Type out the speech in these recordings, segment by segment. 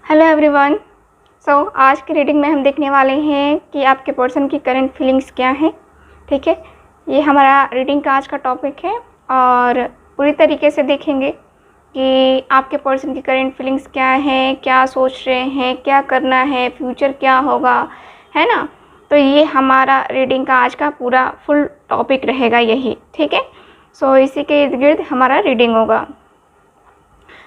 Hello everyone. आज की reading में हम देखने वाले हैं कि आपके पर्सन की करंट फीलिंग्स क्या हैं। ठीक है, ये हमारा रीडिंग का आज का टॉपिक है और पूरी तरीके से देखेंगे कि आपके पर्सन की करंट फीलिंग्स क्या हैं, क्या सोच रहे हैं, क्या करना है, फ्यूचर क्या होगा, है ना। तो ये हमारा रीडिंग का आज का पूरा फुल टॉपिक रहेगा यही। ठीक है, इसी के इर्द गिर्द हमारा रीडिंग होगा।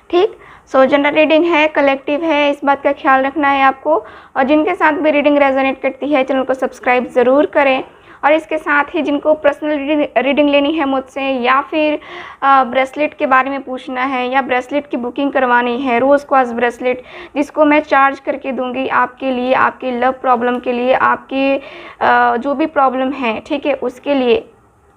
ठीक, जनरल रीडिंग है, कलेक्टिव है, इस बात का ख्याल रखना है आपको। और जिनके साथ भी रीडिंग रेजोनेट करती है चैनल को सब्सक्राइब ज़रूर करें। और इसके साथ ही जिनको पर्सनल रीडिंग लेनी है मुझसे या फिर ब्रेसलेट के बारे में पूछना है या ब्रेसलेट की बुकिंग करवानी है, रोज़ क्वार्ट्ज ब्रेसलेट जिसको मैं चार्ज करके दूंगी आपके लिए, आपकी लव प्रॉब्लम के लिए, आपकी जो भी प्रॉब्लम है, ठीक है, उसके लिए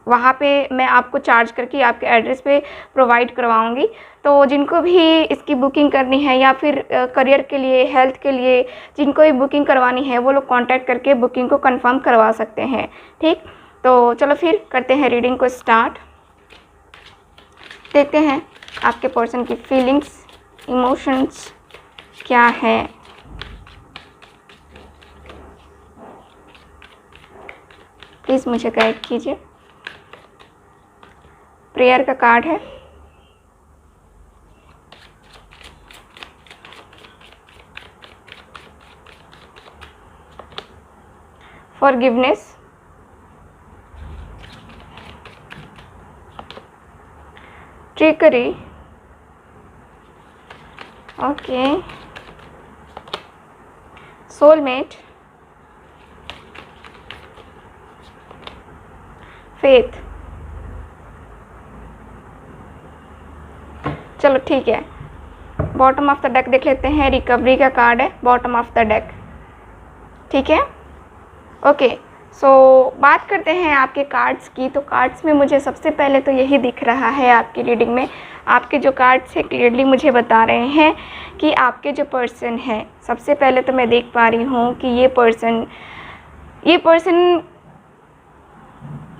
वहाँ पे मैं आपको चार्ज करके आपके एड्रेस पे प्रोवाइड करवाऊँगी। तो जिनको भी इसकी बुकिंग करनी है या फिर करियर के लिए, हेल्थ के लिए जिनको भी बुकिंग करवानी है वो लोग कांटेक्ट करके बुकिंग को कंफर्म करवा सकते हैं। ठीक, तो चलो फिर करते हैं रीडिंग को स्टार्ट। देखते हैं आपके पर्सन की फीलिंग्स, इमोशंस क्या है। प्लीज़ मुझे गाइड कीजिए। प्रेयर का कार्ड है, forgiveness, trickery, okay, soulmate, faith. चलो ठीक है, बॉटम ऑफ द डेक देख लेते हैं। रिकवरी का कार्ड है बॉटम ऑफ द डेक। ठीक है, ओके। बात करते हैं आपके कार्ड्स की। तो कार्ड्स में मुझे सबसे पहले तो यही दिख रहा है आपकी रीडिंग में, आपके जो कार्ड्स है क्लियरली मुझे बता रहे हैं कि आपके जो पर्सन है, सबसे पहले तो मैं देख पा रही हूँ कि ये पर्सन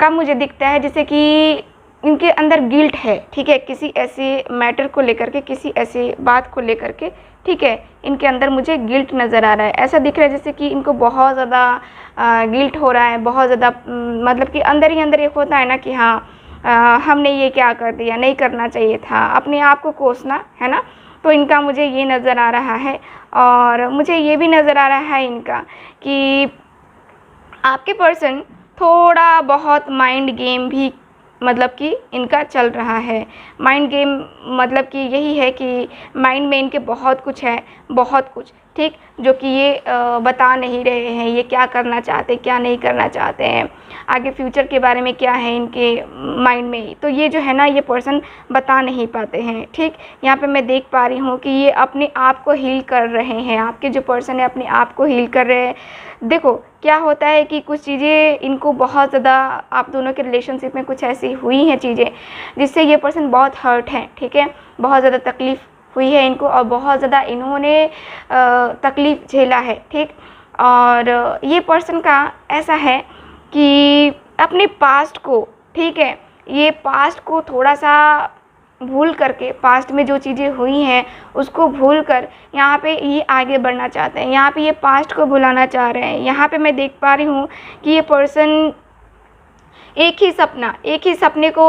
का मुझे दिखता है जैसे कि इनके अंदर गिल्ट है। ठीक है, किसी ऐसे मैटर को लेकर के, किसी ऐसी बात को लेकर के, ठीक है, इनके अंदर मुझे गिल्ट नज़र आ रहा है। ऐसा दिख रहा है जैसे कि इनको बहुत ज़्यादा गिल्ट हो रहा है, बहुत ज़्यादा मतलब कि अंदर ही अंदर एक होता है ना कि हाँ हमने ये क्या कर दिया, नहीं करना चाहिए था, अपने आप को कोसना, है ना। तो इनका मुझे ये नज़र आ रहा है। और मुझे ये भी नज़र आ रहा है इनका कि आपके पर्सन थोड़ा बहुत माइंड गेम भी मतलब कि इनका चल रहा है। माइंड गेम मतलब कि यही है कि माइंड में इनके बहुत कुछ है, बहुत कुछ, ठीक, जो कि ये बता नहीं रहे हैं, ये क्या करना चाहते, क्या नहीं करना चाहते हैं, आगे फ्यूचर के बारे में क्या है इनके माइंड में। तो ये जो है ना, ये पर्सन बता नहीं पाते हैं। ठीक, यहाँ पे मैं देख पा रही हूँ कि ये अपने आप को हील कर रहे हैं। आपके जो पर्सन है अपने आप को हील कर रहे हैं। देखो क्या होता है कि कुछ चीज़ें इनको बहुत ज़्यादा, आप दोनों के रिलेशनशिप में कुछ ऐसी हुई हैं चीज़ें जिससे ये पर्सन बहुत हर्ट हैं। ठीक है, बहुत ज़्यादा तकलीफ़ हुई है इनको और बहुत ज़्यादा इन्होंने तकलीफ़ झेला है। ठीक, और ये पर्सन का ऐसा है कि अपने पास्ट को, ठीक है, ये पास्ट को थोड़ा सा भूल करके, पास्ट में जो चीज़ें हुई हैं उसको भूल कर यहाँ पे ये आगे बढ़ना चाहते हैं। यहाँ पे ये पास्ट को भुलाना चाह रहे हैं। यहाँ पे मैं देख पा रही हूँ कि ये पर्सन एक ही सपने को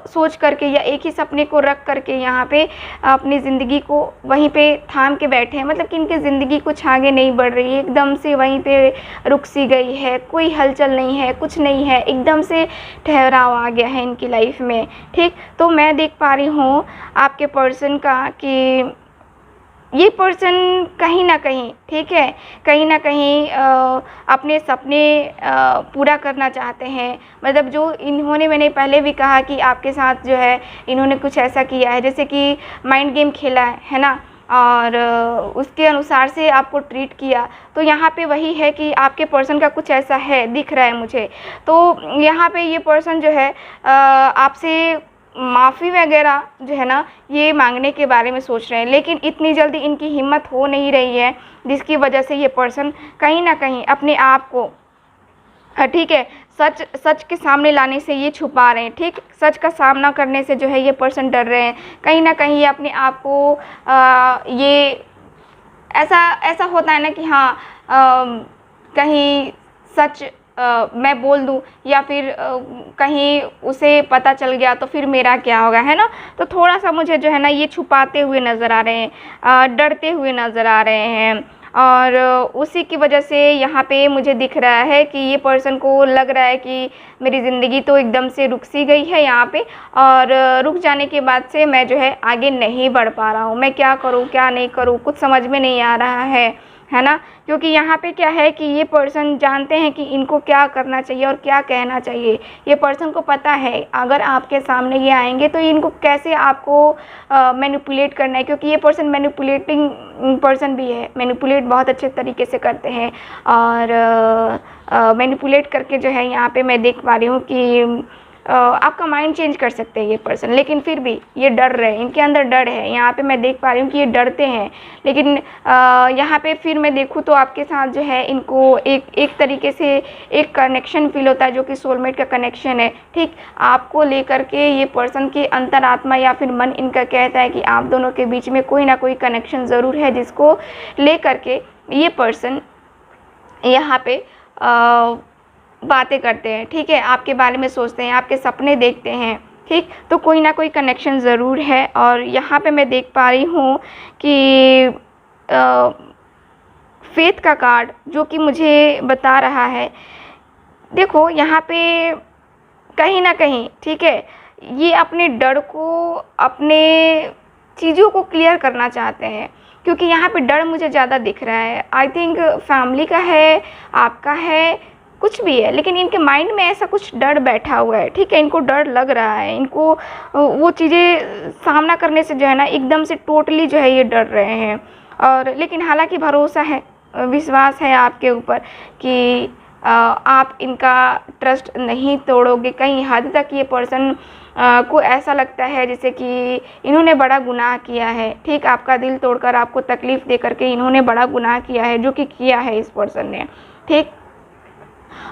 सोच करके या एक ही सपने को रख करके यहाँ पे अपनी ज़िंदगी को वहीं पे थाम के बैठे हैं। मतलब कि इनकी ज़िंदगी कुछ आगे नहीं बढ़ रही है, एकदम से वहीं पे रुक सी गई है, कोई हलचल नहीं है, कुछ नहीं है, एकदम से ठहराव आ गया है इनकी लाइफ में। ठीक, तो मैं देख पा रही हूँ आपके पर्सन का कि ये पर्सन कहीं ना कहीं, ठीक है, कहीं ना कहीं अपने सपने पूरा करना चाहते हैं। मतलब जो इन्होंने, मैंने पहले भी कहा कि आपके साथ जो है इन्होंने कुछ ऐसा किया है जैसे कि माइंड गेम खेला है ना, और उसके अनुसार से आपको ट्रीट किया। तो यहाँ पे वही है कि आपके पर्सन का कुछ ऐसा है, दिख रहा है मुझे। तो यहाँ पे ये पर्सन जो है आपसे माफ़ी वगैरह जो है ना ये मांगने के बारे में सोच रहे हैं, लेकिन इतनी जल्दी इनकी हिम्मत हो नहीं रही है, जिसकी वजह से ये पर्सन कहीं ना कहीं अपने आप को, ठीक है, सच के सामने लाने से ये छुपा रहे हैं। ठीक, सच का सामना करने से जो है ये पर्सन डर रहे हैं। कहीं ना कहीं ये अपने आप को ये ऐसा ऐसा होता है ना कि हाँ कहीं सच मैं बोल दूँ या फिर कहीं उसे पता चल गया तो फिर मेरा क्या होगा, है ना। तो थोड़ा सा मुझे जो है ना ये छुपाते हुए नज़र आ रहे हैं, डरते हुए नज़र आ रहे हैं। और उसी की वजह से यहाँ पे मुझे दिख रहा है कि ये पर्सन को लग रहा है कि मेरी ज़िंदगी तो एकदम से रुक सी गई है यहाँ पे, और रुक जाने के बाद से मैं जो है आगे नहीं बढ़ पा रहा हूँ। मैं क्या करूँ क्या नहीं करूँ कुछ समझ में नहीं आ रहा है ना। क्योंकि यहाँ पे क्या है कि ये पर्सन जानते हैं कि इनको क्या करना चाहिए और क्या कहना चाहिए। ये पर्सन को पता है अगर आपके सामने ये आएंगे तो इनको कैसे आपको मैनिपुलेट करना है, क्योंकि ये पर्सन मैनिपुलेटिंग पर्सन भी है, मैनिपुलेट बहुत अच्छे तरीके से करते हैं। और मैनिपुलेट करके जो है यहाँ पे मैं देख पा रही हूँ कि आपका माइंड चेंज कर सकते हैं ये पर्सन, लेकिन फिर भी ये डर रहे हैं, इनके अंदर डर है। यहाँ पे मैं देख पा रही हूँ कि ये डरते हैं, लेकिन यहाँ पे फिर मैं देखूँ तो आपके साथ जो है इनको एक तरीके से एक कनेक्शन फील होता है जो कि सोलमेट का कनेक्शन है। ठीक, आपको लेकर के ये पर्सन की अंतरात्मा या फिर मन इनका कहता है कि आप दोनों के बीच में कोई ना कोई कनेक्शन ज़रूर है, जिसको ले करके ये पर्सन यहाँ पे बातें करते हैं। ठीक है, आपके बारे में सोचते हैं, आपके सपने देखते हैं। ठीक, तो कोई ना कोई कनेक्शन ज़रूर है। और यहाँ पे मैं देख पा रही हूँ कि फेथ का कार्ड जो कि मुझे बता रहा है, देखो यहाँ पे कहीं ना कहीं, ठीक है, ये अपने डर को, अपने चीज़ों को क्लियर करना चाहते हैं, क्योंकि यहाँ पे डर मुझे ज़्यादा दिख रहा है। आई थिंक फैमिली का है, आपका है, कुछ भी है, लेकिन इनके माइंड में ऐसा कुछ डर बैठा हुआ है। ठीक है, इनको डर लग रहा है, इनको वो चीज़ें सामना करने से जो है ना एकदम से टोटली जो है ये डर रहे हैं। और लेकिन हालांकि भरोसा है, विश्वास है आपके ऊपर कि आप इनका ट्रस्ट नहीं तोड़ोगे। कहीं हद तक ये पर्सन को ऐसा लगता है जैसे कि इन्होंने बड़ा गुनाह किया है। ठीक, आपका दिल तोड़कर, आपको तकलीफ़ दे करके इन्होंने बड़ा गुनाह किया है, जो कि किया है इस पर्सन ने। ठीक,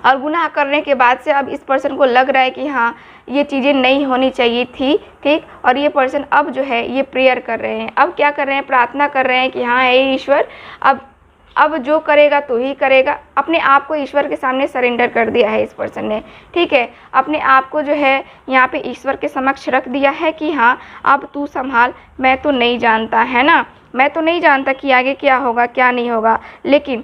और गुनाह करने के बाद से अब इस पर्सन को लग रहा है कि हाँ ये चीज़ें नहीं होनी चाहिए थी। ठीक, और ये पर्सन अब जो है ये प्रेयर कर रहे हैं। अब क्या कर रहे हैं, प्रार्थना कर रहे हैं कि हाँ हे ईश्वर, अब जो करेगा तो ही करेगा। अपने आप को ईश्वर के सामने सरेंडर कर दिया है इस पर्सन ने। ठीक है, अपने आप को जो है यहाँ पे ईश्वर के समक्ष रख दिया है कि हाँ अब तू संभाल, मैं तो नहीं जानता, है ना, मैं तो नहीं जानता कि आगे क्या होगा क्या नहीं होगा, लेकिन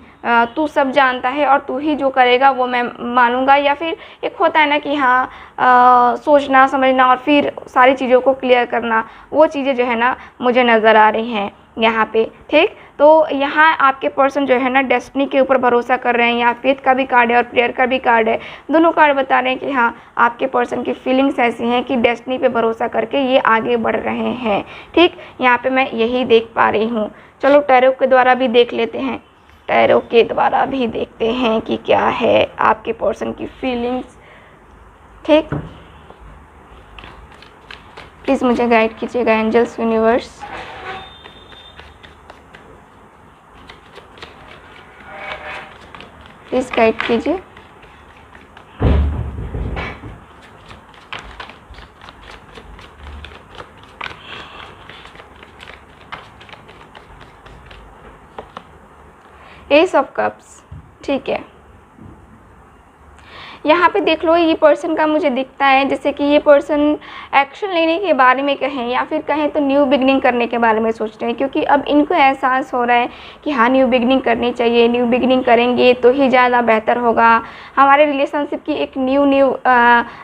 तू सब जानता है और तू ही जो करेगा वो मैं मानूंगा। या फिर एक होता है ना कि हाँ सोचना समझना और फिर सारी चीज़ों को क्लियर करना, वो चीज़ें जो है ना मुझे नज़र आ रही हैं यहाँ पे। ठीक, तो यहाँ आपके पर्सन जो है ना डेस्टिनी के ऊपर भरोसा कर रहे हैं। यहाँ फेथ का भी कार्ड है और प्रेयर का भी कार्ड है। दोनों कार्ड बता रहे हैं कि हाँ आपके पर्सन की फीलिंग्स ऐसी हैं कि डेस्टिनी पे भरोसा करके ये आगे बढ़ रहे हैं। ठीक, यहाँ पे मैं यही देख पा रही हूँ। चलो टैरो के द्वारा भी देख लेते हैं, टैरो के द्वारा भी देखते हैं कि क्या है आपके पर्सन की फीलिंग्स। ठीक, प्लीज़ मुझे गाइड कीजिएगा एंजल्स, यूनिवर्स। प्लीज़ गाइड कीजिए। एस ऑफ कप्स, ठीक है, यहाँ पे देख लो ये पर्सन का मुझे दिखता है जैसे कि ये पर्सन एक्शन लेने के बारे में कहें या फिर कहें तो न्यू बिगनिंग करने के बारे में सोच रहे हैं, क्योंकि अब इनको एहसास हो रहा है कि हाँ न्यू बिगनिंग करनी चाहिए, न्यू बिगनिंग करेंगे तो ही ज़्यादा बेहतर होगा। हमारे रिलेशनशिप की एक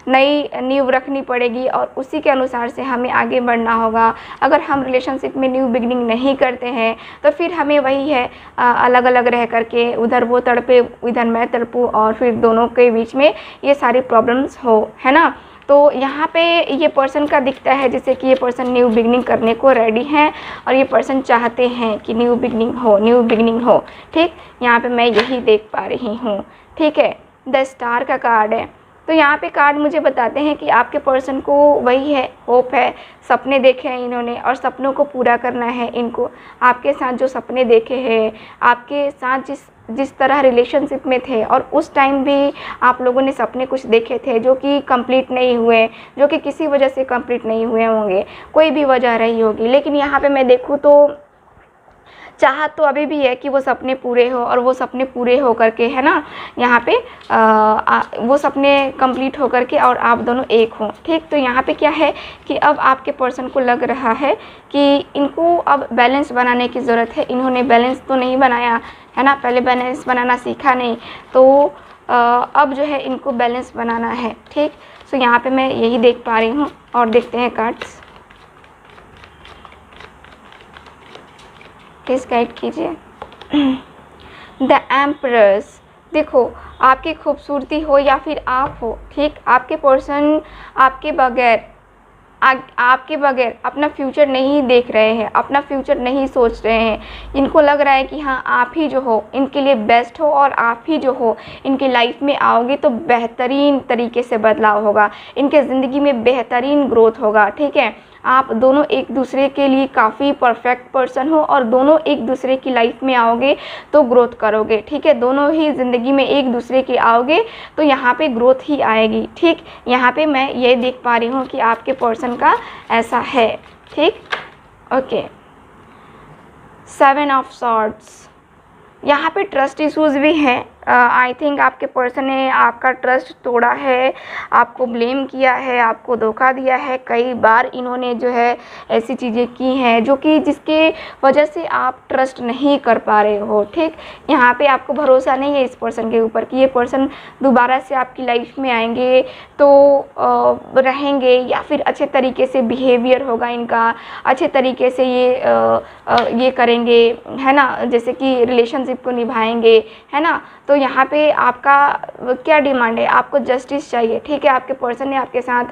नई नींव रखनी पड़ेगी और उसी के अनुसार से हमें आगे बढ़ना होगा। अगर हम रिलेशनशिप में न्यू बिगनिंग नहीं करते हैं तो फिर हमें वही है अलग अलग रह करके, उधर वो तड़पे इधर मैं तड़पूँ और फिर दोनों के बीच में ये सारी प्रॉब्लम्स हो, है ना। तो यहाँ पे ये पर्सन का दिखता है जैसे कि ये पर्सन न्यू बिगनिंग करने को रेडी हैं और ये पर्सन चाहते हैं कि न्यू बिगनिंग हो, न्यू बिगनिंग हो। ठीक, यहाँ पे मैं यही देख पा रही हूँ। ठीक है, द स्टार का कार्ड है। तो यहाँ पे कार्ड मुझे बताते हैं कि आपके पर्सन को वही है, होप है, सपने देखे हैं इन्होंने और सपनों को पूरा करना है इनको। आपके साथ जो सपने देखे हैं, आपके साथ जिस तरह रिलेशनशिप में थे और उस टाइम भी आप लोगों ने सपने कुछ देखे थे जो कि कंप्लीट नहीं हुए, जो कि किसी वजह से कंप्लीट नहीं हुए होंगे, कोई भी वजह रही होगी। लेकिन यहाँ पे मैं देखूँ तो चाहत तो अभी भी है कि वो सपने पूरे हो, और वो सपने पूरे हो करके है ना यहाँ पे वो सपने कंप्लीट हो करके और आप दोनों एक हों, ठीक। तो यहाँ पे क्या है कि अब आपके पर्सन को लग रहा है कि इनको अब बैलेंस बनाने की ज़रूरत है। इन्होंने बैलेंस तो नहीं बनाया है ना, पहले बैलेंस बनाना सीखा नहीं, तो अब जो है इनको बैलेंस बनाना है, ठीक। सो यहाँ पे मैं यही देख पा रही हूँ। और देखते हैं कार्ड्स, प्लीज़ गाइड कीजिए। द एम्परर्स, देखो आपकी खूबसूरती हो या फिर आप हो, ठीक, आपके पर्सन आपके बगैर आपके बगैर अपना फ्यूचर नहीं देख रहे हैं, अपना फ्यूचर नहीं सोच रहे हैं। इनको लग रहा है कि हाँ आप ही जो हो इनके लिए बेस्ट हो, और आप ही जो हो इनकी लाइफ में आओगे तो बेहतरीन तरीके से बदलाव होगा, इनके ज़िंदगी में बेहतरीन ग्रोथ होगा, ठीक है। आप दोनों एक दूसरे के लिए काफ़ी परफेक्ट पर्सन हो, और दोनों एक दूसरे की लाइफ में आओगे तो ग्रोथ करोगे, ठीक है। दोनों ही ज़िंदगी में एक दूसरे के आओगे तो यहाँ पे ग्रोथ ही आएगी, ठीक। यहाँ पे मैं ये देख पा रही हूँ कि आपके पर्सन का ऐसा है, ठीक। ओके, 7 ऑफ सॉर्ड्स, यहाँ पे ट्रस्ट इश्यूज़ भी हैं। आई थिंक आपके पर्सन ने आपका ट्रस्ट तोड़ा है, आपको ब्लेम किया है, आपको धोखा दिया है। कई बार इन्होंने जो है ऐसी चीज़ें की हैं जो कि जिसके वजह से आप ट्रस्ट नहीं कर पा रहे हो, ठीक। यहाँ पे आपको भरोसा नहीं है इस पर्सन के ऊपर कि ये पर्सन दोबारा से आपकी लाइफ में आएंगे तो रहेंगे, या फिर अच्छे तरीके से बिहेवियर होगा इनका, अच्छे तरीके से ये करेंगे, है ना, जैसे कि रिलेशनशिप को निभाएंगे, है ना। तो यहाँ पे आपका क्या डिमांड है, आपको जस्टिस चाहिए, ठीक है। आपके पर्सन ने आपके साथ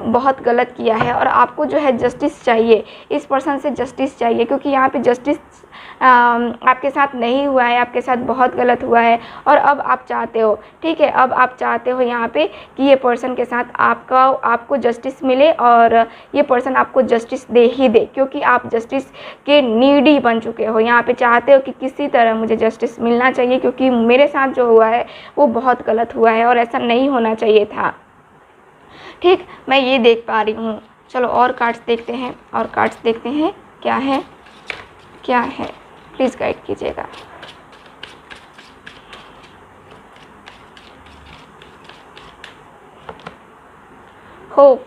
बहुत गलत किया है, और आपको जो है जस्टिस चाहिए, इस पर्सन से जस्टिस चाहिए, क्योंकि यहाँ पे जस्टिस आपके साथ नहीं हुआ है, आपके साथ बहुत गलत हुआ है, और अब आप चाहते हो, ठीक है, अब आप चाहते हो यहाँ पे कि ये पर्सन के साथ आपको जस्टिस मिले, और ये पर्सन आपको जस्टिस दे ही दे, क्योंकि आप जस्टिस के नीडी बन चुके हो। यहाँ पे चाहते हो कि किसी तरह मुझे जस्टिस मिलना चाहिए, क्योंकि मेरे साथ जो हुआ है वो बहुत गलत हुआ है, और ऐसा नहीं होना चाहिए था, ठीक। मैं ये देख पा रही हूँ। चलो और कार्ड्स देखते हैं, और कार्ड्स देखते हैं क्या है क्या है, प्लीज़ गाइड कीजिएगा। होप,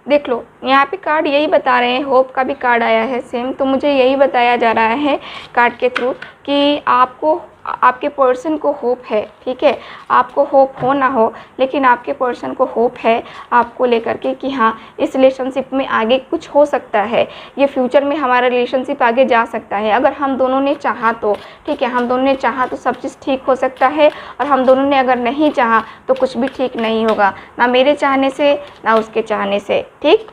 देख लो, यहाँ पे कार्ड यही बता रहे हैं, होप का भी कार्ड आया है सेम, तो मुझे यही बताया जा रहा है कार्ड के थ्रू कि आपको, आपके पर्सन को होप है, ठीक है। आपको होप हो ना हो, लेकिन आपके पर्सन को होप है आपको लेकर के कि हाँ इस रिलेशनशिप में आगे कुछ हो सकता है, ये फ्यूचर में हमारा रिलेशनशिप आगे जा सकता है, अगर हम दोनों ने चाहा तो, ठीक है। हम दोनों ने चाहा तो सब चीज़ ठीक हो सकता है, और हम दोनों ने अगर नहीं चाहा तो कुछ भी ठीक नहीं होगा, ना मेरे चाहने से ना उसके चाहने से, ठीक।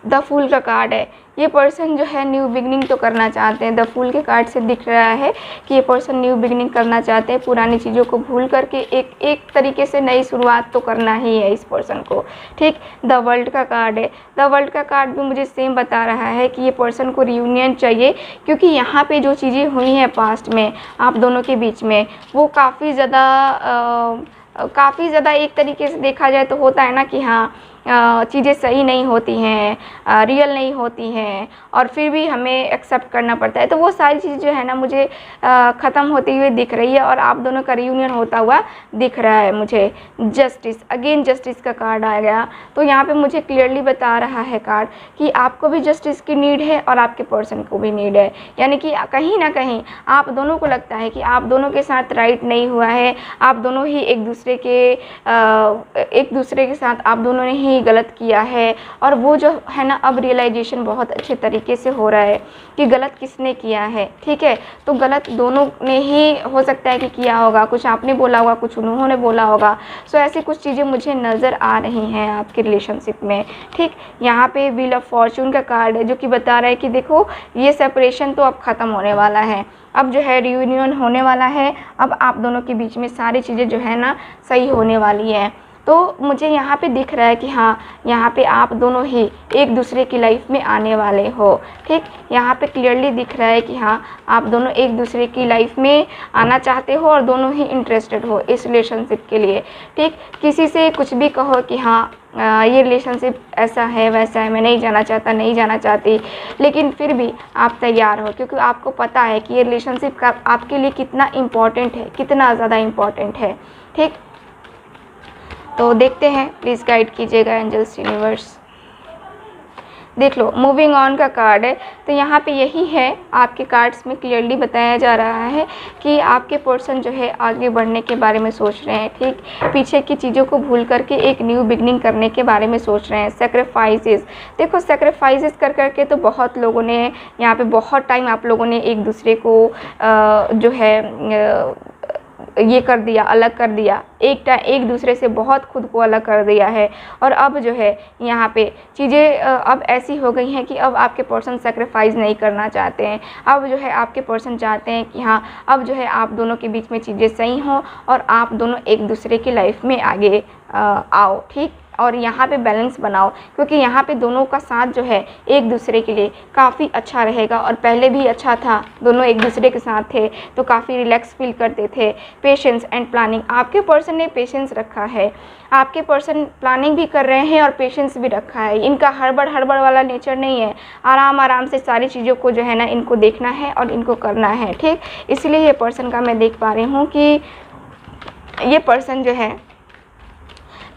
द फूल का कार्ड है, ये पर्सन जो है न्यू बिगनिंग तो करना चाहते हैं। द फूल के कार्ड से दिख रहा है कि ये पर्सन न्यू बिगनिंग करना चाहते हैं, पुरानी चीज़ों को भूल करके एक तरीके से नई शुरुआत तो करना ही है इस पर्सन को, ठीक। द वर्ल्ड का कार्ड है, द वर्ल्ड का कार्ड भी मुझे सेम बता रहा है कि ये पर्सन को रियूनियन चाहिए, क्योंकि यहाँ पे जो चीज़ें हुई हैं पास्ट में आप दोनों के बीच में, वो काफ़ी ज़्यादा एक तरीके से देखा जाए तो होता है ना कि हाँ चीज़ें सही नहीं होती हैं, रियल नहीं होती हैं, और फिर भी हमें एक्सेप्ट करना पड़ता है। तो वो सारी चीज़ें जो है ना मुझे ख़त्म होती हुई दिख रही है, और आप दोनों का रियूनियन होता हुआ दिख रहा है मुझे। जस्टिस, अगेन जस्टिस का कार्ड आ गया, तो यहाँ पे मुझे क्लियरली बता रहा है कार्ड कि आपको भी जस्टिस की नीड है, और आपके पर्सन को भी नीड है। यानी कि कहीं ना कहीं आप दोनों को लगता है कि आप दोनों के साथ राइट नहीं हुआ है, आप दोनों ही एक दूसरे के साथ आप दोनों ने ही गलत किया है, और वो जो है ना अब रियलाइजेशन बहुत अच्छे तरीके से हो रहा है कि गलत किसने किया है, ठीक है। तो गलत दोनों ने ही हो सकता है कि किया होगा, कुछ आपने बोला होगा, कुछ उन्होंने बोला होगा। सो ऐसी कुछ चीज़ें मुझे नज़र आ रही हैं आपके रिलेशनशिप में, ठीक। यहाँ पे व्हील ऑफ फॉर्चून का कार्ड है जो कि बता रहा है कि देखो ये सेपरेशन तो अब ख़त्म होने वाला है, अब जो है रियूनियन होने वाला है, अब आप दोनों के बीच में सारी चीज़ें जो है ना सही होने वाली हैं। तो मुझे यहाँ पे दिख रहा है कि हाँ, यहाँ पे आप दोनों ही एक दूसरे की लाइफ में आने वाले हो। ठीक, यहाँ पे क्लियरली दिख रहा है कि हाँ, आप दोनों एक दूसरे की लाइफ में आना चाहते हो और दोनों ही इंटरेस्टेड हो इस रिलेशनशिप के लिए। ठीक, किसी से कुछ भी कहो कि हाँ ये रिलेशनशिप ऐसा है वैसा है, मैं नहीं जाना चाहता, नहीं जाना चाहती, लेकिन फिर भी आप तैयार हो, क्योंकि आपको पता है कि ये रिलेशनशिप का आपके लिए कितना इम्पॉर्टेंट है, कितना ज़्यादा इम्पॉर्टेंट है। ठीक, तो देखते हैं, प्लीज़ गाइड कीजिएगा एंजल्स यूनिवर्स। देख लो, मूविंग ऑन का कार्ड है, तो यहाँ पे यही है, आपके कार्ड्स में क्लियरली बताया जा रहा है कि आपके पर्सन जो है आगे बढ़ने के बारे में सोच रहे हैं। ठीक, पीछे की चीज़ों को भूल करके एक न्यू बिगनिंग करने के बारे में सोच रहे हैं। सेक्रीफाइसेस, देखो सेक्रीफाइसेस कर करके तो बहुत लोगों ने यहाँ पे बहुत टाइम आप लोगों ने एक दूसरे को जो है ये कर दिया, अलग कर दिया, एक दूसरे से बहुत खुद को अलग कर दिया है। और अब जो है यहाँ पे चीज़ें अब ऐसी हो गई हैं कि अब आपके पर्सन सेक्रीफाइस नहीं करना चाहते हैं। अब जो है आपके पर्सन चाहते हैं कि हाँ, अब जो है आप दोनों के बीच में चीज़ें सही हों और आप दोनों एक दूसरे की लाइफ में आगे आओ। ठीक, और यहाँ पे बैलेंस बनाओ, क्योंकि यहाँ पे दोनों का साथ जो है एक दूसरे के लिए काफ़ी अच्छा रहेगा और पहले भी अच्छा था। दोनों एक दूसरे के साथ थे तो काफ़ी रिलैक्स फील करते थे। पेशेंस एंड प्लानिंग, आपके पर्सन ने पेशेंस रखा है, आपके पर्सन प्लानिंग भी कर रहे हैं और पेशेंस भी रखा है। इनका हड़बड़ वाला नेचर नहीं है, आराम से सारी चीज़ों को जो है ना इनको देखना है और इनको करना है। ठीक, इसलिए ये पर्सन का मैं देख पा रही हूँ कि ये पर्सन जो है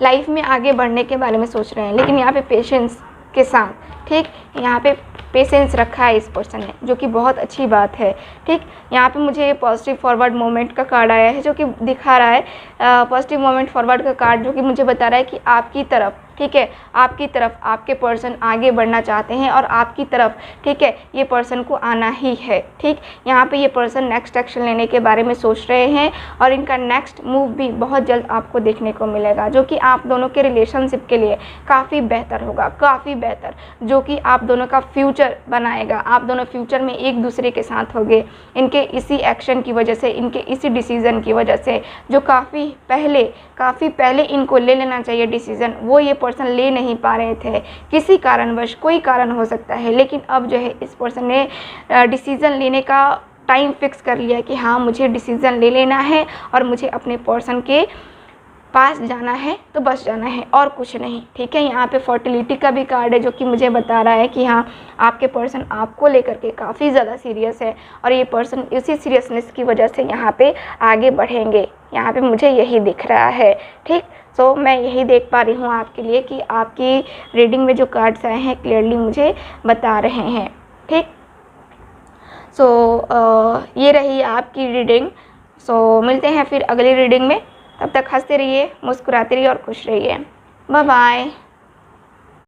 लाइफ में आगे बढ़ने के बारे में सोच रहे हैं, लेकिन यहाँ पे पेशेंस के साथ। ठीक, यहाँ पे पेशेंस रखा है इस पर्सन ने, जो कि बहुत अच्छी बात है। ठीक, यहाँ पे मुझे ये पॉजिटिव फॉरवर्ड मोमेंट का कार्ड आया है, जो कि दिखा रहा है पॉजिटिव मोमेंट फॉरवर्ड का कार्ड, जो कि मुझे बता रहा है कि आपकी तरफ, ठीक है, आपकी तरफ आपके पर्सन आगे बढ़ना चाहते हैं और आपकी तरफ, ठीक है, ये पर्सन को आना ही है। ठीक, यहाँ पे ये पर्सन नेक्स्ट एक्शन लेने के बारे में सोच रहे हैं और इनका नेक्स्ट मूव भी बहुत जल्द आपको देखने को मिलेगा, जो कि आप दोनों के रिलेशनशिप के लिए काफ़ी बेहतर होगा, काफ़ी बेहतर, जो कि आप दोनों का फ्यूचर बनाएगा। आप दोनों फ्यूचर में एक दूसरे के साथ होंगे, इनके इसी एक्शन की वजह से, इनके इसी डिसीज़न की वजह से, जो काफ़ी पहले इनको ले लेना चाहिए डिसीज़न, वो ये पर्सन ले नहीं पा रहे थे किसी कारणवश, कोई कारण हो सकता है, लेकिन अब जो है इस पर्सन ने डिसीज़न लेने का टाइम फिक्स कर लिया कि हाँ, मुझे डिसीज़न ले लेना है और मुझे अपने पर्सन के पास जाना है, तो बस जाना है और कुछ नहीं। ठीक है, यहाँ पे फर्टिलिटी का भी कार्ड है, जो कि मुझे बता रहा है कि हाँ, आपके पर्सन आपको लेकर के काफ़ी ज़्यादा सीरियस है और ये पर्सन इसी सीरियसनेस की वजह से यहाँ पे आगे बढ़ेंगे। यहाँ पे मुझे यही दिख रहा है। ठीक, सो मैं यही देख पा रही हूँ आपके लिए कि आपकी रीडिंग में जो कार्ड्स आए हैं क्लियरली मुझे बता रहे हैं। ठीक, सो ये रही आपकी रीडिंग। सो मिलते हैं फिर अगली रीडिंग में, तब तक हंसते रहिए, मुस्कुराते रहिए और खुश रहिए। Bye bye.